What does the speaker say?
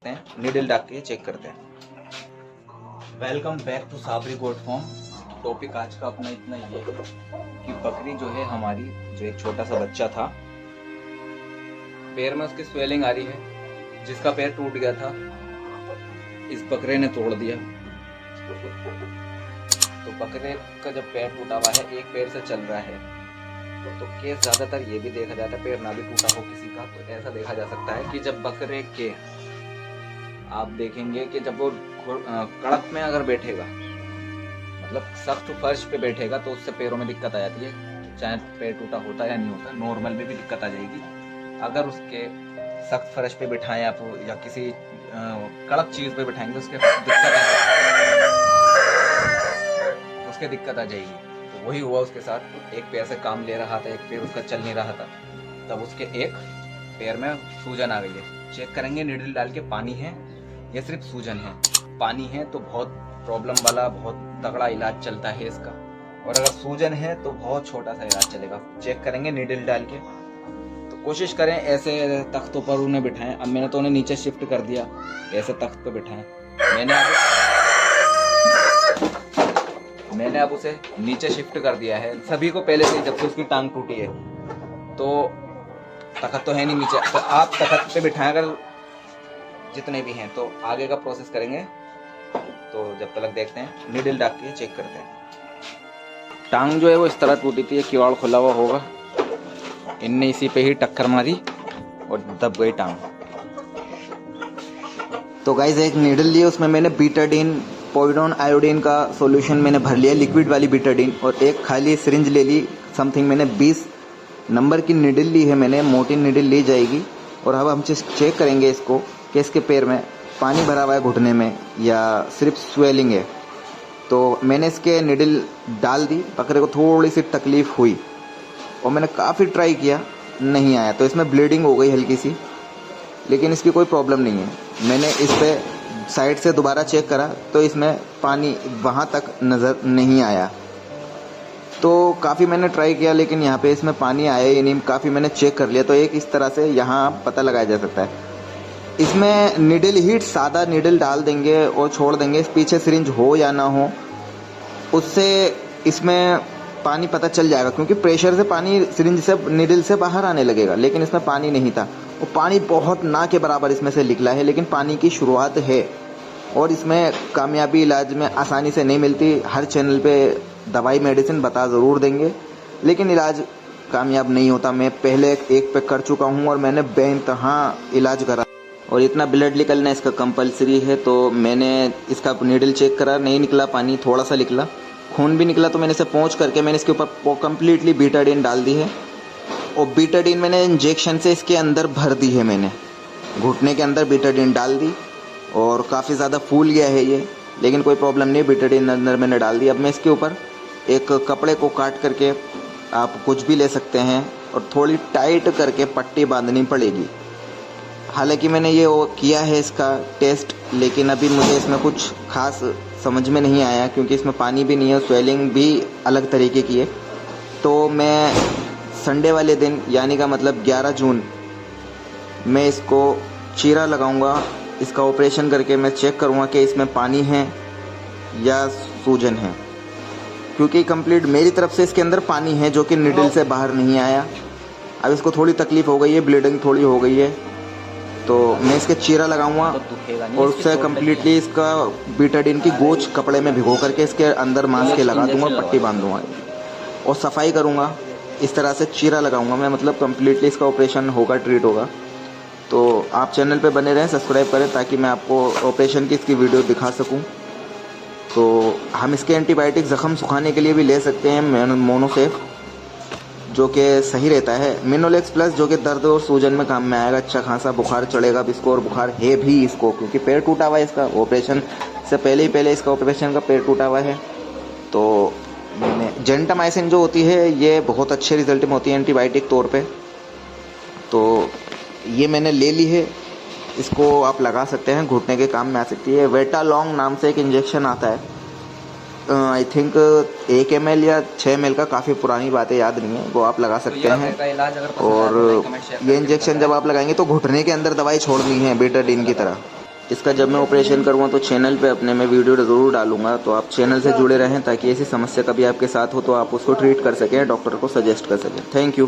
हैं, नीडल डाल के चेक करते हैं। Welcome back to Sabri goat farm. Topic आज का अपना इतना ही है कि बकरी जो है हमारी, जो एक छोटा सा बच्चा था, पैर में उसकी स्वेलिंग आ रही है, जिसका पैर टूट गया था इस बकरे ने तोड़ दिया। तो बकरे का जब पैर टूटा हुआ है, एक पैर से चल रहा है, तो केस ज्यादातर ये भी देखा जाता है पैर ना भी टूटा हो किसी का, तो ऐसा देखा जा सकता है कि जब बकरे के आप देखेंगे कि जब वो कड़क में अगर बैठेगा, मतलब सख्त फर्श पे बैठेगा, तो उससे पैरों में दिक्कत आ जाती है। चाहे पैर टूटा होता या नहीं होता, नॉर्मल में भी दिक्कत आ जाएगी। अगर उसके सख्त फर्श पे बिठाएं आप या किसी कड़क चीज पे बिठाएंगे, उसके दिक्कत आ जाएगी। तो वही हुआ उसके साथ। एक पैर से काम ले रहा था, एक पैर उसका चल नहीं रहा था, तब उसके एक पैर में सूजन आ गई है। चेक करेंगे नीडल डाल के, पानी है या सिर्फ सूजन है। पानी है तो बहुत प्रॉब्लम वाला, बहुत तगड़ा इलाज चलता है इसका, और अगर सूजन है तो बहुत छोटा सा इलाज चलेगा। चेक करेंगे नीडल डाल के। तो कोशिश करें ऐसे तख्तों पर उन्हें बिठाएं। अब मैंने तो उन्हें नीचे शिफ्ट कर दिया, ऐसे तख्त पे बिठाएं। मैंने अब उसे नीचे शिफ्ट कर दिया है। सभी को पहले से, जब से उसकी टांग टूटी है, तो तख्त तो है नहीं नीचे, तो आप तख्त पे बिठाएं अगर जितने भी हैं। तो आगे का प्रोसेस करेंगे, तो जब तक देखते हैं, नीडल डाल के चेक करते हैं। टांग जो है वो इस तरह टूटी थी, किवाड़ खुला हुआ होगा, इनने इसी पे ही टक्कर मारी और दब गई टांग। तो गाइज एक नीडल ली, उसमें मैंने बीटाडीन, पोविडोन, आयोडीन का सॉल्यूशन मैंने भर लिया, लिक्विड वाली बीटाडीन, और एक खाली सिरिंज ले ली। समथिंग मैंने 20 नंबर की नीडल ली है, मैंने मोटी नीडल ली जाएगी। और अब हम चेक करेंगे इसको कि इसके पैर में पानी भरा हुआ है घुटने में या सिर्फ स्वेलिंग है। तो मैंने इसके नीडल डाल दी, बकरे को थोड़ी सी तकलीफ हुई और मैंने काफ़ी ट्राई किया, नहीं आया। तो इसमें ब्लीडिंग हो गई हल्की सी, लेकिन इसकी कोई प्रॉब्लम नहीं है। मैंने इस पर साइड से दोबारा चेक करा तो इसमें पानी वहाँ तक नज़र नहीं आया। तो काफ़ी मैंने ट्राई किया, लेकिन यहाँ पे इसमें पानी आया ही नहीं। काफ़ी मैंने चेक कर लिया, तो एक इस तरह से यहाँ पता लगाया जा सकता है। इसमें नीडल हीट, सादा नीडल डाल देंगे और छोड़ देंगे, पीछे सिरिंज हो या ना हो, उससे इसमें पानी पता चल जाएगा, क्योंकि प्रेशर से पानी सिरिंज से, नीडल से बाहर आने लगेगा। लेकिन इसमें पानी नहीं था, वो पानी बहुत ना के बराबर इसमें से निकला है, लेकिन पानी की शुरुआत है। और इसमें कामयाबी इलाज में आसानी से नहीं मिलती। हर चैनल पे दवाई मेडिसिन बता ज़रूर देंगे, लेकिन इलाज कामयाब नहीं होता। मैं पहले एक पे कर चुका हूँ और मैंने बेइंतहा इलाज करा, और इतना ब्लड निकलना इसका कंपलसरी है। तो मैंने इसका नीडल चेक करा, नहीं निकला पानी, थोड़ा सा निकला, खून भी निकला। तो मैंने इसे पोंछ करके मैंने इसके ऊपर कम्प्लीटली बीटाडीन डाल दी है, और बीटाडीन मैंने इंजेक्शन से इसके अंदर भर दी है। मैंने घुटने के अंदर बीटाडीन डाल दी, और काफ़ी ज़्यादा फूल गया है ये, लेकिन कोई प्रॉब्लम नहीं, बीटाडीन अंदर मैंने डाल दी। अब मैं इसके ऊपर एक कपड़े को काट करके, आप कुछ भी ले सकते हैं, और थोड़ी टाइट करके पट्टी बांधनी पड़ेगी। हालांकि मैंने ये किया है इसका टेस्ट, लेकिन अभी मुझे इसमें कुछ खास समझ में नहीं आया, क्योंकि इसमें पानी भी नहीं है, स्वेलिंग भी अलग तरीके की है। तो मैं संडे वाले दिन, यानी का मतलब 11 जून, मैं इसको चीरा लगाऊंगा। इसका ऑपरेशन करके मैं चेक करूंगा कि इसमें पानी है या सूजन है, क्योंकि कंप्लीट मेरी तरफ से इसके अंदर पानी है, जो कि निडल से बाहर नहीं आया। अब इसको थोड़ी तकलीफ हो गई है, ब्लीडिंग थोड़ी हो गई है, तो मैं इसके चीरा लगाऊंगा, और उससे कम्प्लीटली इसका बीटाडीन की गोच कपड़े में भिगो करके इसके अंदर मांस के लगा दूंगा, पट्टी बांध दूंगा और सफाई करूंगा। इस तरह से चीरा लगाऊंगा मैं, मतलब कम्प्लीटली इसका ऑपरेशन होगा, ट्रीट होगा। तो आप चैनल पे बने रहें, सब्सक्राइब करें, ताकि मैं आपको ऑपरेशन की इसकी वीडियो दिखा सकूं। तो हम इसके एंटीबायोटिक ज़ख़म सुखाने के लिए भी ले सकते हैं, मोनोसेफ, जो कि सही रहता है। मिनोलेक्स प्लस, जो कि दर्द और सूजन में काम में आएगा। अच्छा खासा बुखार चढ़ेगा अब इसको, और बुखार है भी इसको, क्योंकि पैर टूटा हुआ है इसका। ऑपरेशन से पहले इसका ऑपरेशन का पैर टूटा हुआ है। तो मैंने जेंटामाइसिन जो होती है, ये बहुत अच्छे रिजल्ट में होती है एंटीबायोटिक तौर पे। तो ये मैंने ले ली है, इसको आप लगा सकते हैं, घुटने के काम में आ सकती है। वेटालॉन्ग नाम से एक इंजेक्शन आता है, आई थिंक 1 ml या 6 ml का, काफ़ी पुरानी बात है, याद नहीं है, वो आप लगा सकते हैं। और ये इंजेक्शन जब आप लगाएंगे तो घुटने के अंदर दवाई छोड़नी है, बीटाडीन की तरह। इसका जब मैं ऑपरेशन करूँगा तो चैनल पे अपने मैं वीडियो ज़रूर डालूंगा, तो आप चैनल से जुड़े रहें ताकि ऐसी समस्या कभी आपके साथ हो तो आप उसको ट्रीट कर सकें, डॉक्टर को सजेस्ट कर सकें। Thank you.